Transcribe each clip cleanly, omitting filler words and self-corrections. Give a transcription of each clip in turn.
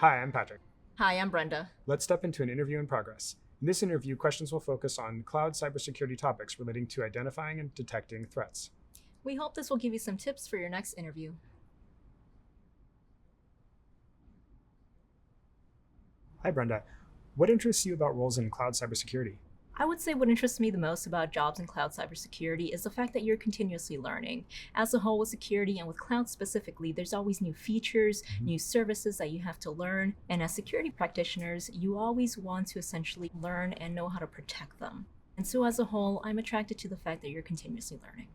Hi, I'm Patrick. Hi, I'm Brenda. Let's step into an interview in progress. In this interview, questions will focus on cloud cybersecurity topics relating to identifying and detecting threats. We hope this will give you some tips for your next interview. Hi, Brenda. What interests you about roles in cloud cybersecurity? I would say what interests me the most about jobs in cloud cybersecurity is the fact that you're continuously learning. As a whole, with security and with cloud specifically, there's always new features, new services that you have to learn. And as security practitioners, you always want to essentially learn and know how to protect them. And so as a whole, I'm attracted to the fact that you're continuously learning.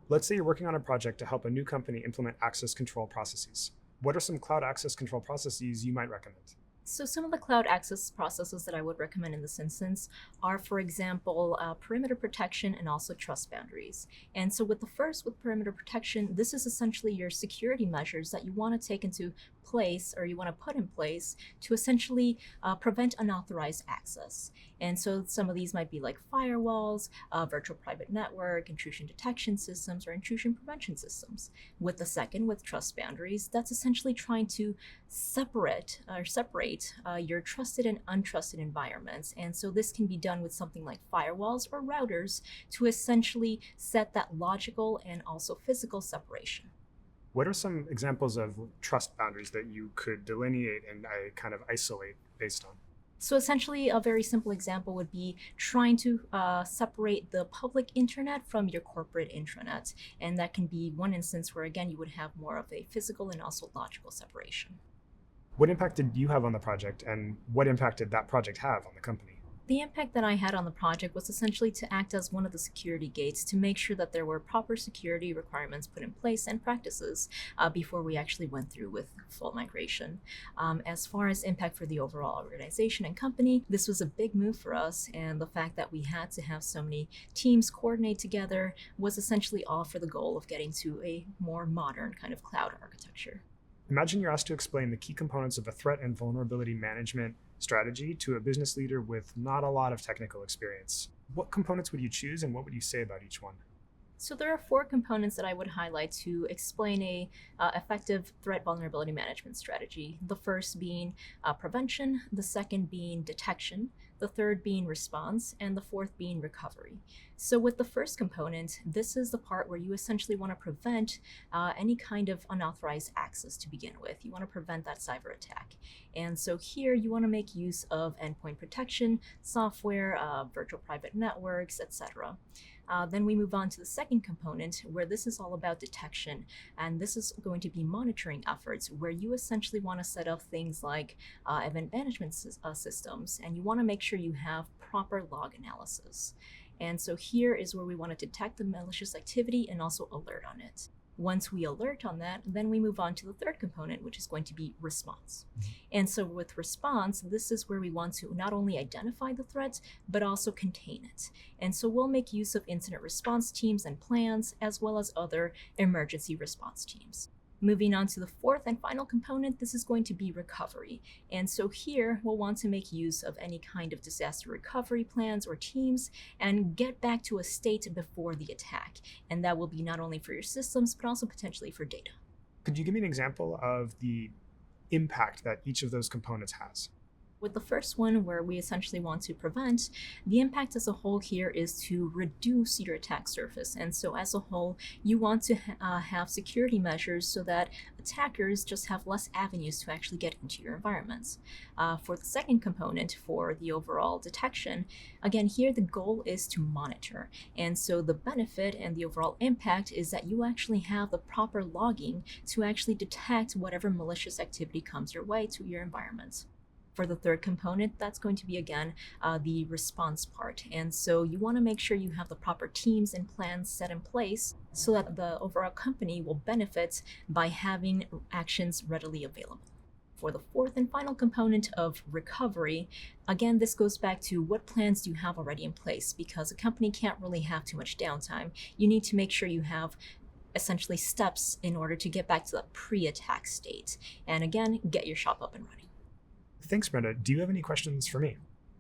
Let's say you're working on a project to help a new company implement access control processes. What are some cloud access control processes you might recommend? So some of the cloud access processes that I would recommend in this instance are, for example, perimeter protection and also trust boundaries. And so with perimeter protection, this is essentially your security measures that you want to take into place or you want to put in place to essentially prevent unauthorized access. And so some of these might be like firewalls, virtual private network, intrusion detection systems, or intrusion prevention systems. With trust boundaries, that's essentially trying to separate your trusted and untrusted environments. And so this can be done with something like firewalls or routers to essentially set that logical and also physical separation. What are some examples of trust boundaries that you could delineate and kind of isolate based on? So essentially, a very simple example would be trying to separate the public internet from your corporate intranet. And that can be one instance where, again, you would have more of a physical and also logical separation. What impact did you have on the project, and what impact did that project have on the company? The impact that I had on the project was essentially to act as one of the security gates to make sure that there were proper security requirements put in place and practices before we actually went through with full migration. As far as impact for the overall organization and company, this was a big move for us, and the fact that we had to have so many teams coordinate together was essentially all for the goal of getting to a more modern kind of cloud architecture. Imagine you're asked to explain the key components of a threat and vulnerability management strategy to a business leader with not a lot of technical experience. What components would you choose, and what would you say about each one? So there are 4 components that I would highlight to explain a effective threat vulnerability management strategy. The first being prevention, the second being detection, the third being response, and the fourth being recovery. So with the first component, this is the part where you essentially want to prevent any kind of unauthorized access to begin with. You want to prevent that cyber attack. And so here you want to make use of endpoint protection, software, virtual private networks, etc. Then we move on to the second component, where this is all about detection. And this is going to be monitoring efforts, where you essentially want to set up things like event management systems, and you want to make sure you have proper log analysis. And so here is where we want to detect the malicious activity and also alert on it. Once we alert on that, then we move on to the third component, which is going to be response. And so with response, this is where we want to not only identify the threat, but also contain it. And so we'll make use of incident response teams and plans, as well as other emergency response teams. Moving on to the fourth and final component, this is going to be recovery. And so here we'll want to make use of any kind of disaster recovery plans or teams and get back to a state before the attack. And that will be not only for your systems, but also potentially for data. Could you give me an example of the impact that each of those components has? With the first one, where we essentially want to prevent, the impact as a whole here is to reduce your attack surface. And so as a whole, you want to have security measures so that attackers just have less avenues to actually get into your environments. For the second component, for the overall detection, again, here the goal is to monitor. And so the benefit and the overall impact is that you actually have the proper logging to actually detect whatever malicious activity comes your way to your environment. For the third component, that's going to be, again, the response part. And so you want to make sure you have the proper teams and plans set in place so that the overall company will benefit by having actions readily available. For the fourth and final component of recovery, again, this goes back to what plans do you have already in place, because a company can't really have too much downtime. You need to make sure you have essentially steps in order to get back to the pre-attack state. And again, get your shop up and running. Thanks, Brenda. Do you have any questions for me?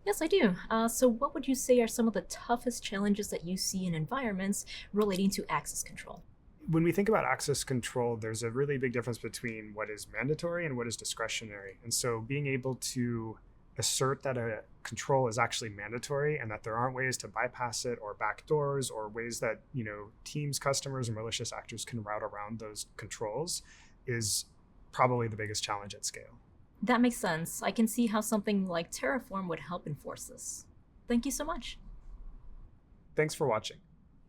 Yes, I do. So what would you say are some of the toughest challenges that you see in environments relating to access control? When we think about access control, there's a really big difference between what is mandatory and what is discretionary. And so being able to assert that a control is actually mandatory and that there aren't ways to bypass it or backdoors or ways that, teams, customers, or malicious actors can route around those controls is probably the biggest challenge at scale. That makes sense. I can see how something like Terraform would help enforce this. Thank you so much. Thanks for watching.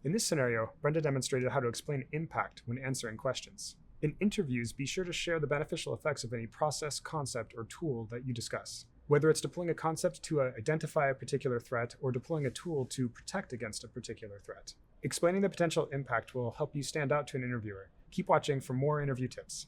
In this scenario, Brenda demonstrated how to explain impact when answering questions. In interviews, be sure to share the beneficial effects of any process, concept, or tool that you discuss. Whether it's deploying a concept to identify a particular threat or deploying a tool to protect against a particular threat. Explaining the potential impact will help you stand out to an interviewer. Keep watching for more interview tips.